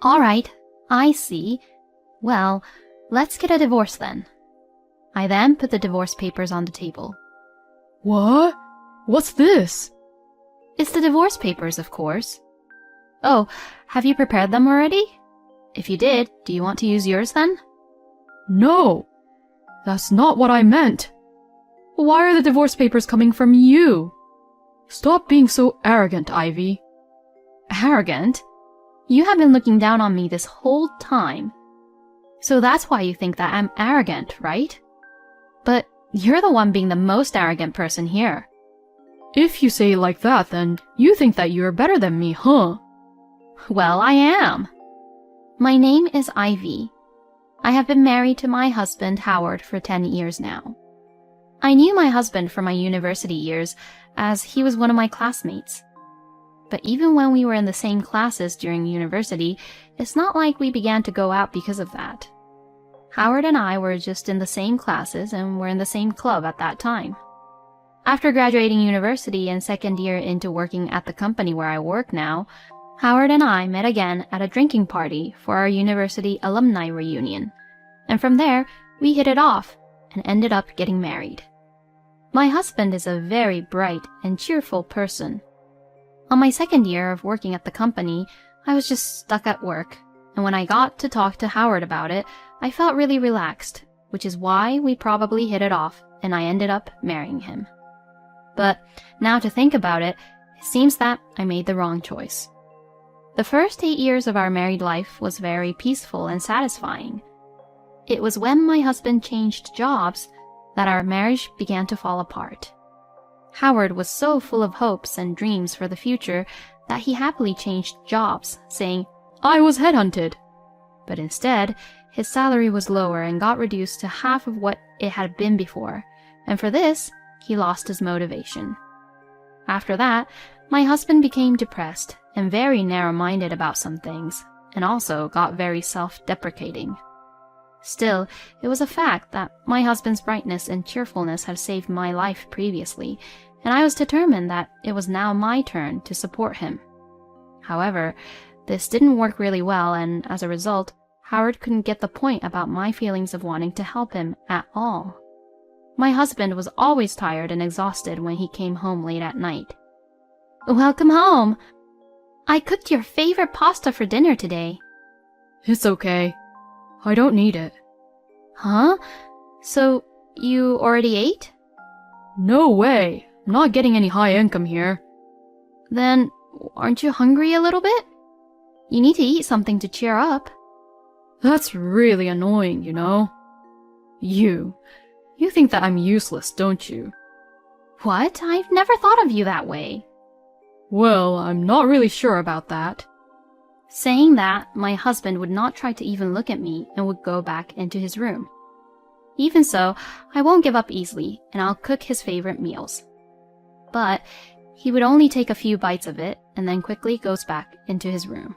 All right, I see. Well, let's get a divorce then. I then put the divorce papers on the table. What? What's this? It's the divorce papers, of course. Oh, have you prepared them already? If you did, do you want to use yours then? No, that's not what I meant. Why are the divorce papers coming from you? Stop being so arrogant, Ivy. Arrogant? You have been looking down on me this whole time. So that's why you think that I'm arrogant, right? But you're the one being the most arrogant person here. If you say it like that, then you think that you're better than me, huh? Well, I am. My name is Ivy. I have been married to my husband, Howard, for 10 years now. I knew my husband from my university years, as he was one of my classmates. But even when we were in the same classes during university, it's not like we began to go out because of that. Howard and I were just in the same classes and were in the same club at that time. After graduating university and second year into working at the company where I work now, Howard and I met again at a drinking party for our university alumni reunion, and from there we hit it off and ended up getting married. My husband is a very bright and cheerful person. On my second year of working at the company, I was just stuck at work, and when I got to talk to Howard about it, I felt really relaxed, which is why we probably hit it off and I ended up marrying him. But now to think about it, it seems that I made the wrong choice. The first 8 years of our married life was very peaceful and satisfying. It was when my husband changed jobs that our marriage began to fall apart. Howard was so full of hopes and dreams for the future that he happily changed jobs, saying, I was headhunted. But instead, his salary was lower and got reduced to half of what it had been before, and for this, he lost his motivation. After that, my husband became depressed and very narrow-minded about some things, and also got very self-deprecating. Still, it was a fact that my husband's brightness and cheerfulness had saved my life previously, and I was determined that it was now my turn to support him. However, this didn't work really well, and as a result, Howard couldn't get the point about my feelings of wanting to help him at all. My husband was always tired and exhausted when he came home late at night. Welcome home! I cooked your favorite pasta for dinner today. It's okay. I don't need it. Huh? So, you already ate? No way. I'm not getting any high income here. Then, aren't you hungry a little bit? You need to eat something to cheer up. That's really annoying, you know. You think that I'm useless, don't you? What? I've never thought of you that way. Well, I'm not really sure about that. Saying that, my husband would not try to even look at me and would go back into his room. Even so, I won't give up easily, and I'll cook his favorite meals. But he would only take a few bites of it and then quickly goes back into his room.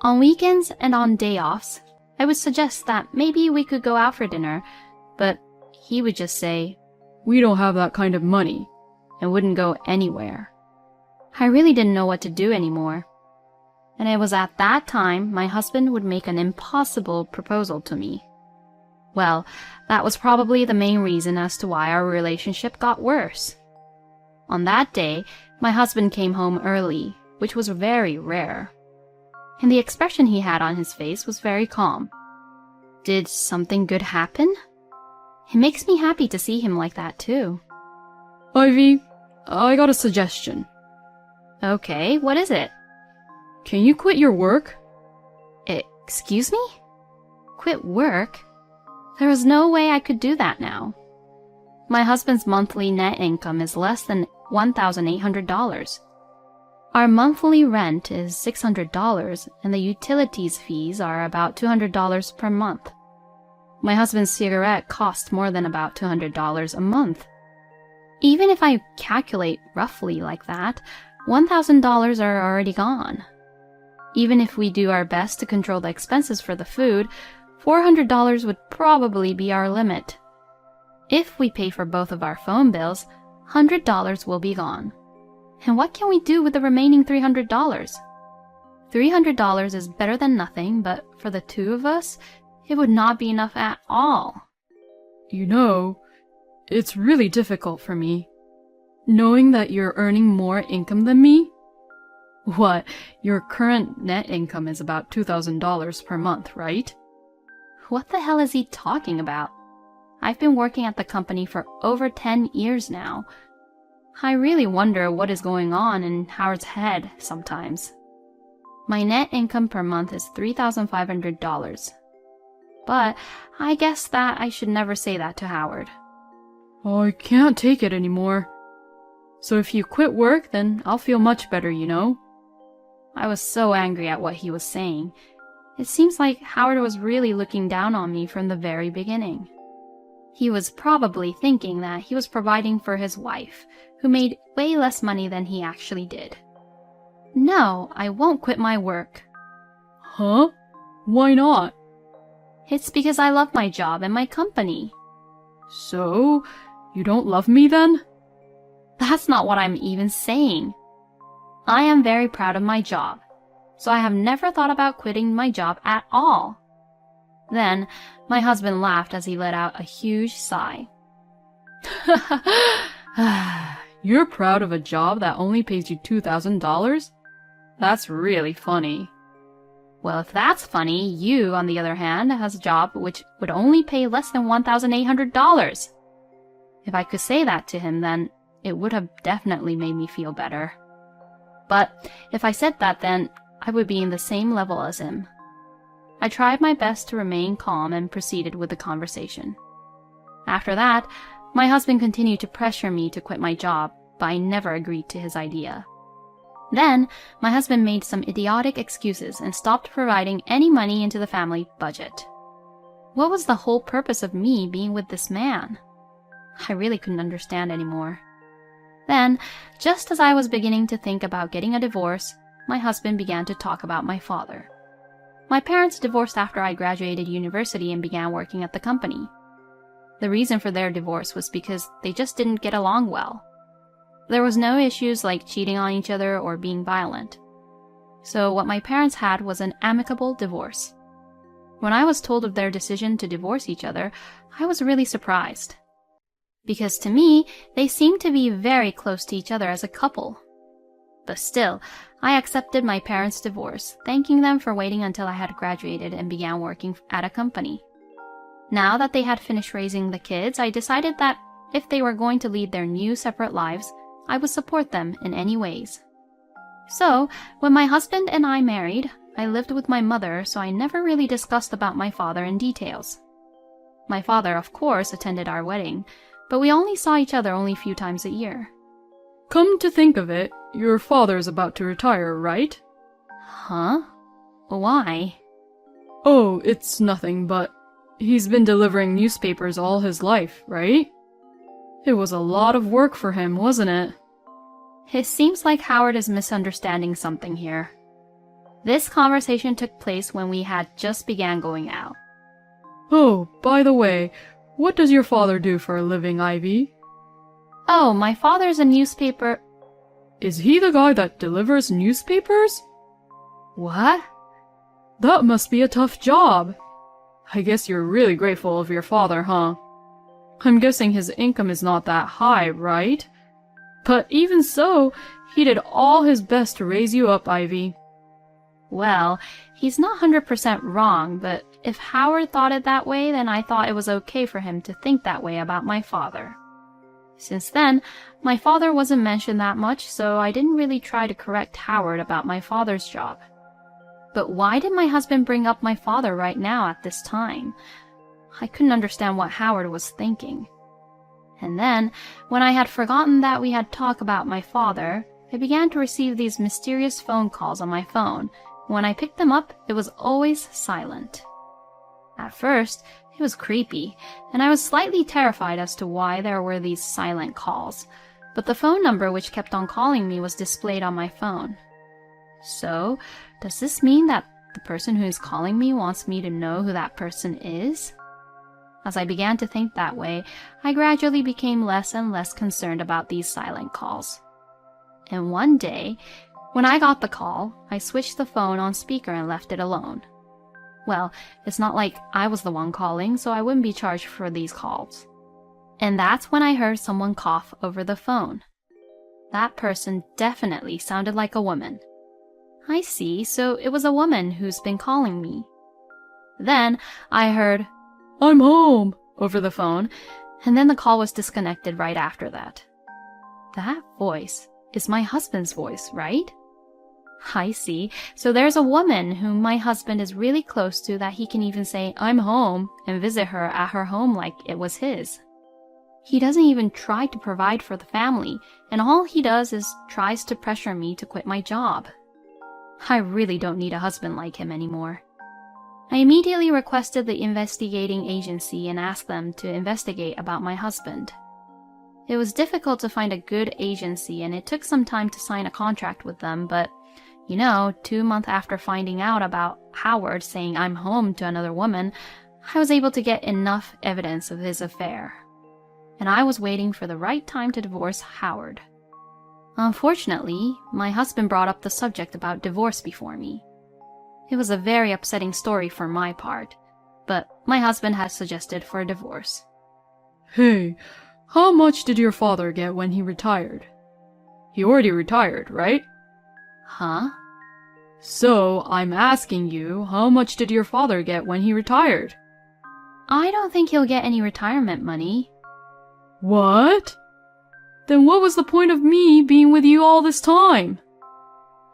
On weekends and on day offs, I would suggest that maybe we could go out for dinner, but he would just say, We don't have that kind of money, and wouldn't go anywhere. I really didn't know what to do anymore. And it was at that time my husband would make an impossible proposal to me. Well, that was probably the main reason as to why our relationship got worse. On that day, my husband came home early, which was very rare. And the expression he had on his face was very calm. Did something good happen? It makes me happy to see him like that too. Ivy, I got a suggestion. Okay, what is it? Can you quit your work? Excuse me? Quit work? There is no way I could do that now. My husband's monthly net income is less than $1,800. Our monthly rent is $600, and the utilities fees are about $200 per month. My husband's cigarette costs more than about $200 a month. Even if I calculate roughly like that, $1,000 are already gone. Even if we do our best to control the expenses for the food, $400 would probably be our limit. If we pay for both of our phone bills, $100 will be gone. And what can we do with the remaining $300? $300 is better than nothing, but for the two of us, it would not be enough at all. You know, it's really difficult for me, knowing that you're earning more income than me. What, your current net income is about $2,000 per month, right? What the hell is he talking about? I've been working at the company for over 10 years now. I really wonder what is going on in Howard's head sometimes. My net income per month is $3,500. But I guess that I should never say that to Howard. I can't take it anymore. So if you quit work, then I'll feel much better, you know? I was so angry at what he was saying. It seems like Howard was really looking down on me from the very beginning. He was probably thinking that he was providing for his wife, who made way less money than he actually did. No, I won't quit my work. Huh? Why not? It's because I love my job and my company. So, you don't love me then? That's not what I'm even saying. I am very proud of my job, so I have never thought about quitting my job at all. Then, my husband laughed as he let out a huge sigh. You're proud of a job that only pays you $2,000? That's really funny. Well, if that's funny, you, on the other hand, has a job which would only pay less than $1,800. If I could say that to him, then it would have definitely made me feel better. But if I said that, then I would be in the same level as him. I tried my best to remain calm and proceeded with the conversation. After that, my husband continued to pressure me to quit my job, but I never agreed to his idea. Then, my husband made some idiotic excuses and stopped providing any money into the family budget. What was the whole purpose of me being with this man? I really couldn't understand anymore. Then, just as I was beginning to think about getting a divorce, my husband began to talk about my father. My parents divorced after I graduated university and began working at the company. The reason for their divorce was because they just didn't get along well. There was no issues like cheating on each other or being violent. So what my parents had was an amicable divorce. When I was told of their decision to divorce each other, I was really surprised. Because to me, they seemed to be very close to each other as a couple. But still, I accepted my parents' divorce, thanking them for waiting until I had graduated and began working at a company. Now that they had finished raising the kids, I decided that if they were going to lead their new separate lives, I would support them in any ways. So, when my husband and I married, I lived with my mother, so I never really discussed about my father in details. My father, of course, attended our wedding, but we only saw each other only a few times a year. Come to think of it, your father's about to retire, right? Huh? Why? Oh, it's nothing, but he's been delivering newspapers all his life, right? It was a lot of work for him, wasn't it? It seems like Howard is misunderstanding something here. This conversation took place when we had just began going out. Oh, by the way, what does your father do for a living, Ivy? Oh, my father's a newspaper... Is he the guy that delivers newspapers? What? That must be a tough job. I guess you're really grateful of your father, huh? I'm guessing his income is not that high, right? But even so, he did all his best to raise you up, Ivy. Well, he's not 100% wrong, but if Howard thought it that way, then I thought it was okay for him to think that way about my father. Since then, my father wasn't mentioned that much, so I didn't really try to correct Howard about my father's job. But why did my husband bring up my father right now at this time? I couldn't understand what Howard was thinking. And then, when I had forgotten that we had talked about my father, I began to receive these mysterious phone calls on my phone. When I picked them up, it was always silent. At first, it was creepy, and I was slightly terrified as to why there were these silent calls, but the phone number which kept on calling me was displayed on my phone. So, does this mean that the person who is calling me wants me to know who that person is? As I began to think that way, I gradually became less and less concerned about these silent calls. And one day, When I got the call, I switched the phone on speaker and left it alone. Well, it's not like I was the one calling, so I wouldn't be charged for these calls. And that's when I heard someone cough over the phone. That person definitely sounded like a woman. I see, so it was a woman who's been calling me. Then I heard, "I'm home," over the phone, and then the call was disconnected right after that. That voice is my husband's voice, right? I see, so there's a woman whom my husband is really close to that he can even say, "I'm home," and visit her at her home like it was his. He doesn't even try to provide for the family, and all he does is tries to pressure me to quit my job. I really don't need a husband like him anymore. I immediately requested the investigating agency and asked them to investigate about my husband. It was difficult to find a good agency, and it took some time to sign a contract with them, but 2 months after finding out about Howard saying I'm home to another woman, I was able to get enough evidence of his affair. And I was waiting for the right time to divorce Howard. Unfortunately, my husband brought up the subject about divorce before me. It was a very upsetting story for my part, but my husband had suggested for a divorce. "Hey, how much did your father get when he retired?" "He already retired, right?" Huh? "So, I'm asking you, how much did your father get when he retired?" I don't think he'll get any retirement money. "What? Then what was the point of me being with you all this time?"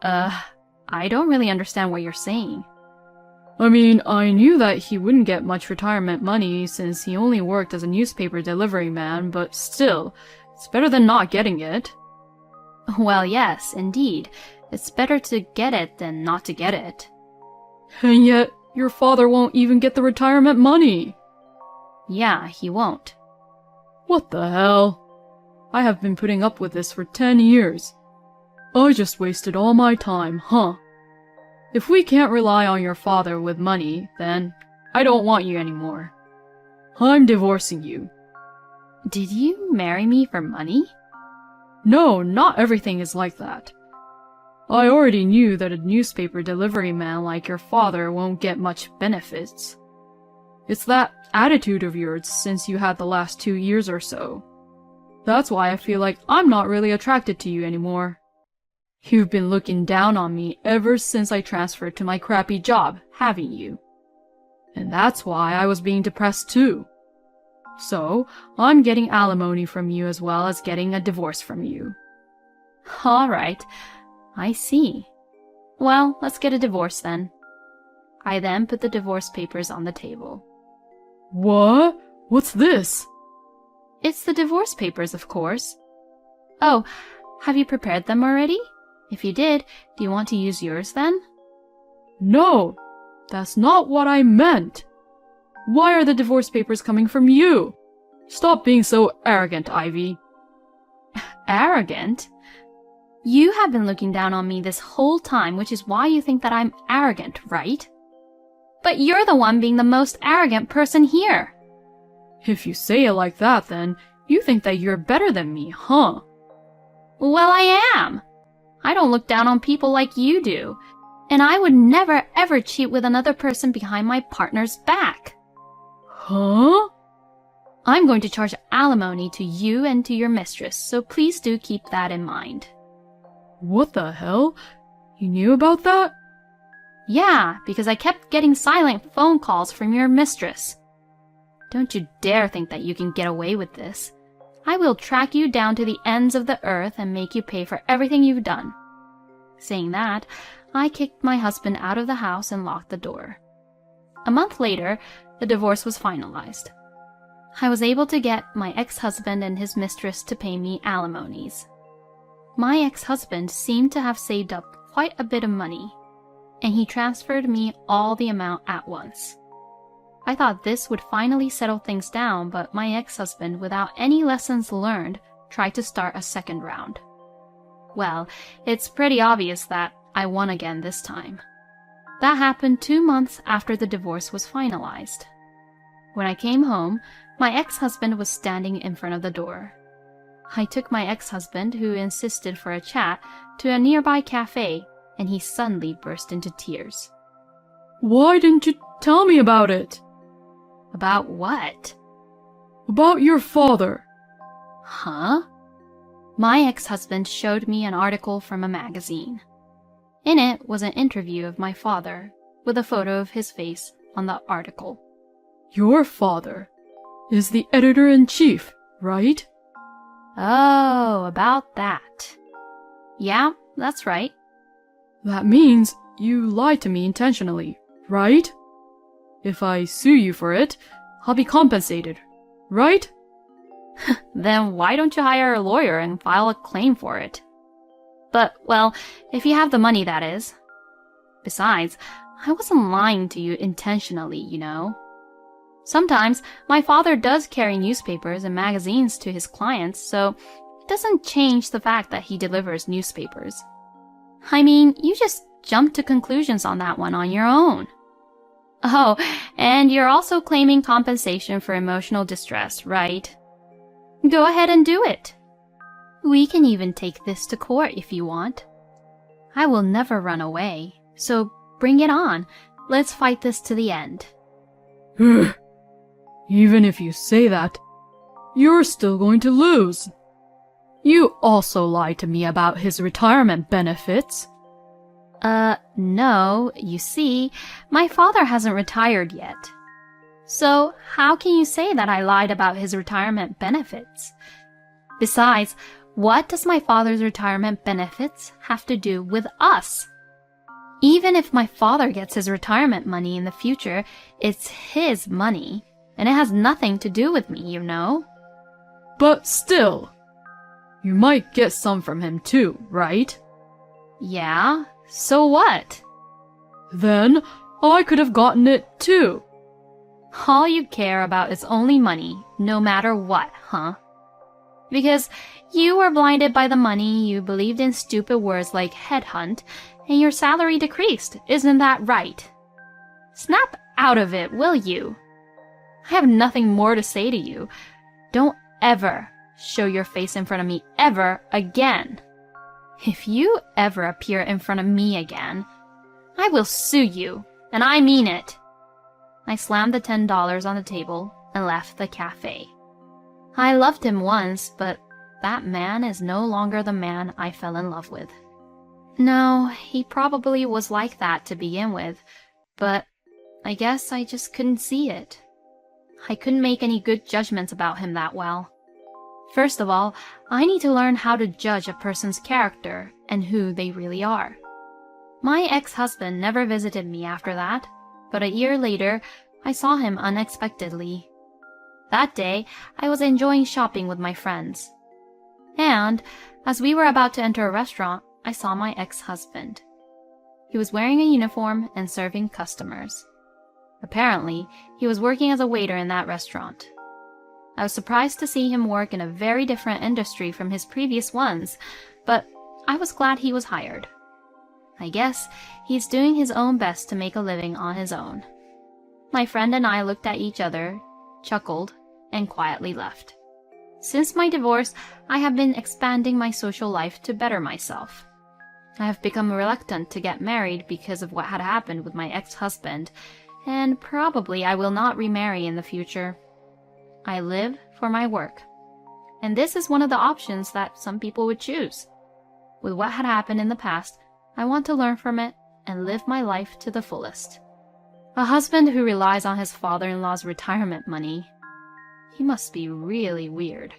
I don't really understand what you're saying. "I mean, I knew that he wouldn't get much retirement money since he only worked as a newspaper delivery man, but still, it's better than not getting it." Well, yes, indeed. It's better to get it than not to get it. "And yet, your father won't even get the retirement money." Yeah, he won't. "What the hell? I have been putting up with this for 10 years. I just wasted all my time, huh? If we can't rely on your father with money, then I don't want you anymore. I'm divorcing you." Did you marry me for money? "No, not everything is like that. I already knew that a newspaper delivery man like your father won't get much benefits. It's that attitude of yours since you had the last 2 years or so. That's why I feel like I'm not really attracted to you anymore. You've been looking down on me ever since I transferred to my crappy job, haven't you? And that's why I was being depressed too. So, I'm getting alimony from you as well as getting a divorce from you." All right, I see. Well, let's get a divorce then. I then put the divorce papers on the table. "What? What's this?" It's the divorce papers, of course. Oh, have you prepared them already? If you did, do you want to use yours then? "No, that's not what I meant. Why are the divorce papers coming from you? Stop being so arrogant, Ivy." Arrogant? You have been looking down on me this whole time, which is why you think that I'm arrogant, right? But you're the one being the most arrogant person here. If you say it like that, then you think that you're better than me, huh? Well, I am. I don't look down on people like you do, and I would never ever cheat with another person behind my partner's back. Huh? I'm going to charge alimony to you and to your mistress, so please do keep that in mind. What the hell? You knew about that? Yeah, because I kept getting silent phone calls from your mistress. Don't you dare think that you can get away with this. I will track you down to the ends of the earth and make you pay for everything you've done. Saying that, I kicked my husband out of the house and locked the door. A month later, the divorce was finalized. I was able to get my ex-husband and his mistress to pay me alimonies. My ex-husband seemed to have saved up quite a bit of money, and he transferred me all the amount at once. I thought this would finally settle things down, but my ex-husband, without any lessons learned, tried to start a second round. Well, it's pretty obvious that I won again this time. That happened 2 months after the divorce was finalized. When I came home, my ex-husband was standing in front of the door. I took my ex-husband, who insisted for a chat, to a nearby cafe, and he suddenly burst into tears. Why didn't you tell me about it? About what? About your father. Huh? My ex-husband showed me an article from a magazine. In it was an interview of my father, with a photo of his face on the article. Your father is the editor-in-chief, right? Oh, about that. Yeah, that's right. That means you lied to me intentionally, right? If I sue you for it, I'll be compensated, right? Then why don't you hire a lawyer and file a claim for it? But, well, if you have the money, that is. Besides, I wasn't lying to you intentionally, you know. Sometimes my father does carry newspapers and magazines to his clients, so it doesn't change the fact that he delivers newspapers. I mean, you just jumped to conclusions on that one on your own. Oh, and you're also claiming compensation for emotional distress, right? Go ahead and do it. We can even take this to court if you want. I will never run away, so bring it on. Let's fight this to the end. Even if you say that, you're still going to lose. You also lied to me about his retirement benefits. No, you see, my father hasn't retired yet. So how can you say that I lied about his retirement benefits? Besides, what does my father's retirement benefits have to do with us? Even if my father gets his retirement money in the future, it's his money, and it has nothing to do with me, you know? But still, you might get some from him too, right? Yeah, so what? Then I could have gotten it too. All you care about is only money, no matter what, huh? Because you were blinded by the money, you believed in stupid words like headhunt, and your salary decreased, isn't that right? Snap out of it, will you? I have nothing more to say to you. Don't ever show your face in front of me ever again. If you ever appear in front of me again, I will sue you, and I mean it. I slammed the $10 on the table and left the cafe. I loved him once, but that man is no longer the man I fell in love with. No, he probably was like that to begin with, but I guess I just couldn't see it. I couldn't make any good judgments about him that well. First of all, I need to learn how to judge a person's character and who they really are. My ex-husband never visited me after that, but a year later, I saw him unexpectedly. That day, I was enjoying shopping with my friends. And, as we were about to enter a restaurant, I saw my ex-husband. He was wearing a uniform and serving customers. Apparently, he was working as a waiter in that restaurant. I was surprised to see him work in a very different industry from his previous ones, but I was glad he was hired. I guess he's doing his own best to make a living on his own. My friend and I looked at each other, chuckled, and quietly left. Since my divorce, I have been expanding my social life to better myself. I have become reluctant to get married because of what had happened with my ex-husband, and probably I will not remarry in the future. I live for my work, and this is one of the options that some people would choose. With what had happened in the past, I want to learn from it and live my life to the fullest. A husband who relies on his father-in-law's retirement money, he must be really weird.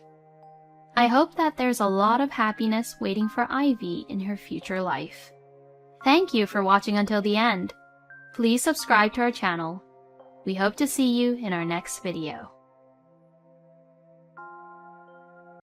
I hope that there's a lot of happiness waiting for Ivy in her future life. Thank you for watching until the end. Please subscribe to our channel. We hope to see you in our next video.